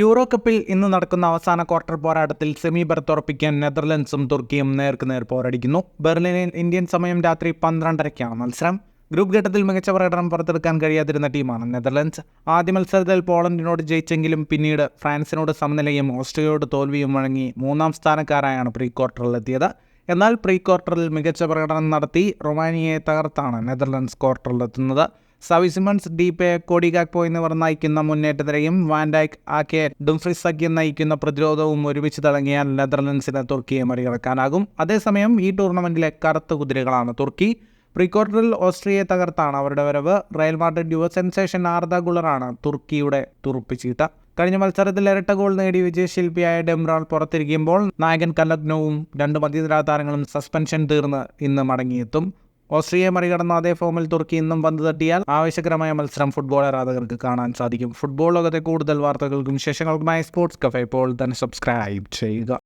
Euro കപ്പിൽ ഇന്ന് നടക്കുന്ന അവസാന ക്വാർട്ടർ പോരാട്ടത്തിൽ സെമി ബർത്ത് ഉറപ്പിക്കാൻ നെതർലൻഡ്സും തുർക്കിയും നേർക്കുനേർ പോരടിക്കുന്നു. ബെർലിനിൽ ഇന്ത്യൻ സമയം രാത്രി 12:30-ക്കാണ് മത്സരം. ഗ്രൂപ്പ് ഘട്ടത്തിൽ മികച്ച പ്രകടനം പുറത്തെടുക്കാൻ കഴിയാതിരുന്ന ടീമാണ് നെതർലൻഡ്സ്. ആദ്യ മത്സരത്തിൽ പോളണ്ടിനോട് ജയിച്ചെങ്കിലും പിന്നീട് ഫ്രാൻസിനോട് സമനിലയും ഓസ്ട്രിയയോട് തോൽവിയും വഴങ്ങി മൂന്നാം സ്ഥാനക്കാരായാണ് പ്രീ ക്വാർട്ടറിലെത്തിയത്. എന്നാൽ പ്രീ ക്വാർട്ടറിൽ മികച്ച പ്രകടനം നടത്തി റൊമാനിയയെ തകർത്താണ് നെതർലൻഡ്സ് ക്വാർട്ടറിലെത്തുന്നത്. Xavi Simons, Depay, Cody Gakpo എന്നിവർ നയിക്കുന്ന മുന്നേറ്റത്തിനെയും വാൻ ഡൈക്ക്, ആക്കെ, ഡുംഫ്രീസ് സഖ്യം നയിക്കുന്ന പ്രതിരോധവും ഒരുമിച്ച് തിളങ്ങിയാൽ നെതർലൻഡ്സിന് തുർക്കിയെ മറികടക്കാനാകും. അതേസമയം ഈ ടൂർണമെന്റിലെ കറുത്ത കുതിരകളാണ് തുർക്കി. പ്രീ ക്വാർട്ടറിൽ ഓസ്ട്രിയയെ തകർത്താണ് അവരുടെ വരവ്. റയൽ മാഡ്രിഡ് യുവ സെൻസേഷൻ ആർദ ഗുളറാണ് തുർക്കിയുടെ തുറുപ്പിച്ചീട്ട. കഴിഞ്ഞ മത്സരത്തിൽ ഇരട്ട ഗോൾ നേടി വിജയശില്പിയായ ഡെംറാൾ പുറത്തിരിക്കുമ്പോൾ നായകൻ കലഗ്നോവും രണ്ട് മധ്യനിര താരങ്ങളും സസ്പെൻഷൻ തീർന്ന് ഇന്ന് മടങ്ങിയെത്തും. ഓസ്ട്രിയയെ മറികടന്ന അതേ ഫോമിൽ തുർക്കി ഇന്നും പന്ത് തട്ടിയാൽ ആവേശകരമായ മത്സരം ഫുട്ബോൾ ആരാധകർക്ക് കാണാൻ സാധിക്കും. ഫുട്ബോൾ ലോകത്തെ കൂടുതൽ വാർത്തകൾക്കും വിശേഷങ്ങൾക്കുമായി സ്പോർട്സ് കഫേ ഇപ്പോൾ തന്നെ സബ്സ്ക്രൈബ് ചെയ്യുക.